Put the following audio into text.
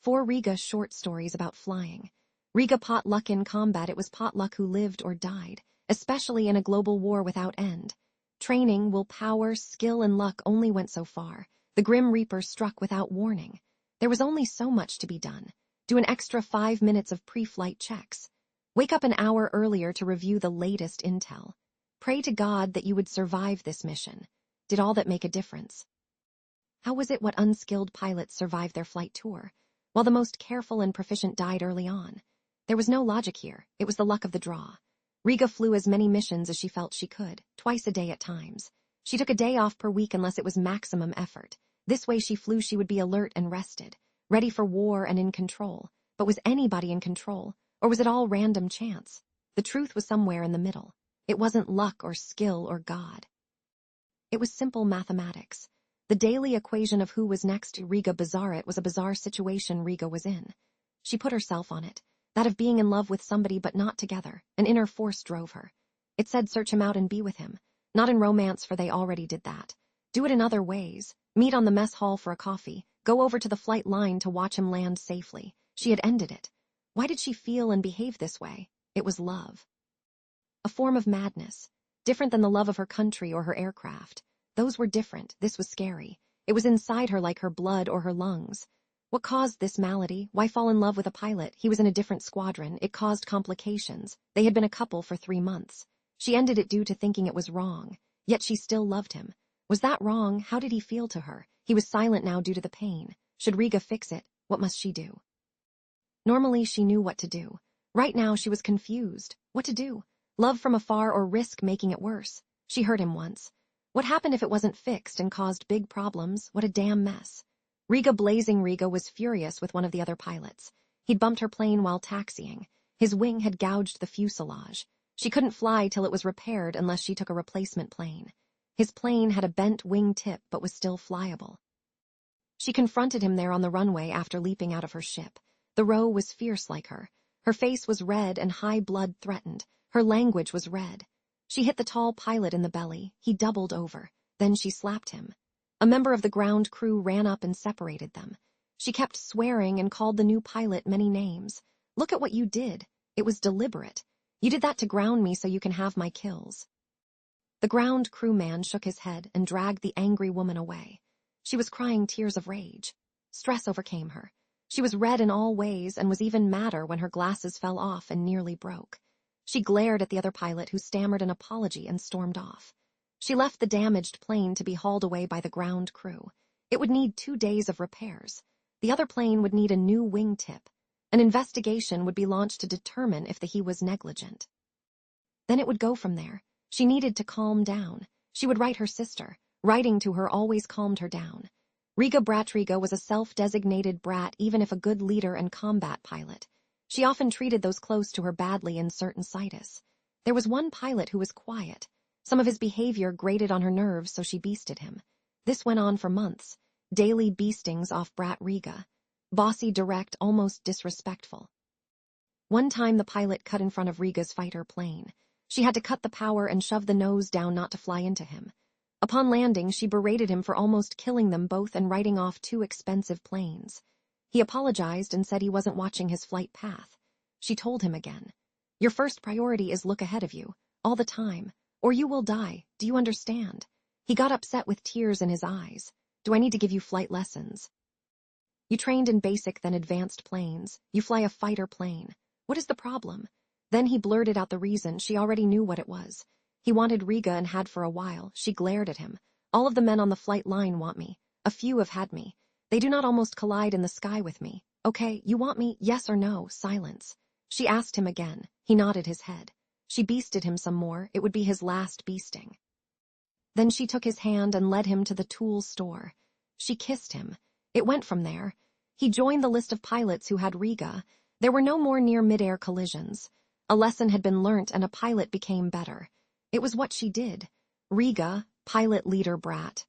4 Riga short stories about flying. Riga potluck in combat. It was potluck who lived or died, especially in a global war without end. Training, willpower, skill, and luck only went so far. The Grim Reaper struck without warning. There was only so much to be done. Do an extra 5 minutes of pre-flight checks. Wake up an hour earlier to review the latest intel. Pray to God that you would survive this mission. Did all that make a difference? How was it what unskilled pilots survived their flight tour, while the most careful and proficient died early on? There was no logic here. It was the luck of the draw. Riga flew as many missions as she felt she could, twice a day at times. She took a day off per week unless it was maximum effort. This way she flew, she would be alert and rested, ready for war and in control. But was anybody in control, or was it all random chance? The truth was somewhere in the middle. It wasn't luck or skill or God. It was simple mathematics. The daily equation of who was next to Riga bizarre. It was a bizarre situation Riga was in. She put herself on it, that of being in love with somebody but not together. An inner force drove her. It said search him out and be with him. Not in romance, for they already did that. Do it in other ways. Meet on the mess hall for a coffee. Go over to the flight line to watch him land safely. She had ended it. Why did she feel and behave this way? It was love. A form of madness. Different than the love of her country or her aircraft. Those were different. This was scary. It was inside her like her blood or her lungs. What caused this malady? Why fall in love with a pilot? He was in a different squadron. It caused complications. They had been a couple for 3 months. She ended it due to thinking it was wrong. Yet she still loved him. Was that wrong? How did he feel to her? He was silent now due to the pain. Should Riga fix it? What must she do? Normally she knew what to do. Right now she was confused. What to do? Love from afar or risk making it worse? She hurt him once. What happened if it wasn't fixed and caused big problems? What a damn mess. Blazing Riga was furious with one of the other pilots. He'd bumped her plane while taxiing. His wing had gouged the fuselage. She couldn't fly till it was repaired unless she took a replacement plane. His plane had a bent wing tip but was still flyable. She confronted him there on the runway after leaping out of her ship. The row was fierce like her. Her face was red and high blood threatened. Her language was red. She hit the tall pilot in the belly. He doubled over. Then she slapped him. A member of the ground crew ran up and separated them. She kept swearing and called the new pilot many names. Look at what you did. It was deliberate. You did that to ground me so you can have my kills. The ground crewman shook his head and dragged the angry woman away. She was crying tears of rage. Stress overcame her. She was red in all ways and was even madder when her glasses fell off and nearly broke. She glared at the other pilot who stammered an apology and stormed off. She left the damaged plane to be hauled away by the ground crew. It would need 2 days of repairs. The other plane would need a new wing tip. An investigation would be launched to determine if he was negligent. Then it would go from there. She needed to calm down. She would write her sister. Writing to her always calmed her down. Riga was a self-designated brat, even if a good leader and combat pilot. She often treated those close to her badly in certain situs. There was one pilot who was quiet. Some of his behavior grated on her nerves, so she beasted him. This went on for months. Daily beastings off brat Riga. Bossy, direct, almost disrespectful. One time the pilot cut in front of Riga's fighter plane. She had to cut the power and shove the nose down not to fly into him. Upon landing, she berated him for almost killing them both and writing off 2 expensive planes. He apologized and said he wasn't watching his flight path. She told him again, "Your first priority is look ahead of you, all the time, or you will die. Do you understand?" He got upset with tears in his eyes. "Do I need to give you flight lessons? You trained in basic then advanced planes. You fly a fighter plane. What is the problem?" Then he blurted out the reason. She already knew what it was. He wanted Riga and had for a while. She glared at him. "All of the men on the flight line want me. A few have had me. They do not almost collide in the sky with me. Okay, you want me, yes or no?" Silence. She asked him again. He nodded his head. She beasted him some more. It would be his last beasting. Then she took his hand and led him to the tool store. She kissed him. It went from there. He joined the list of pilots who had Riga. There were no more near mid-air collisions. A lesson had been learnt and a pilot became better. It was what she did. Riga, pilot leader brat.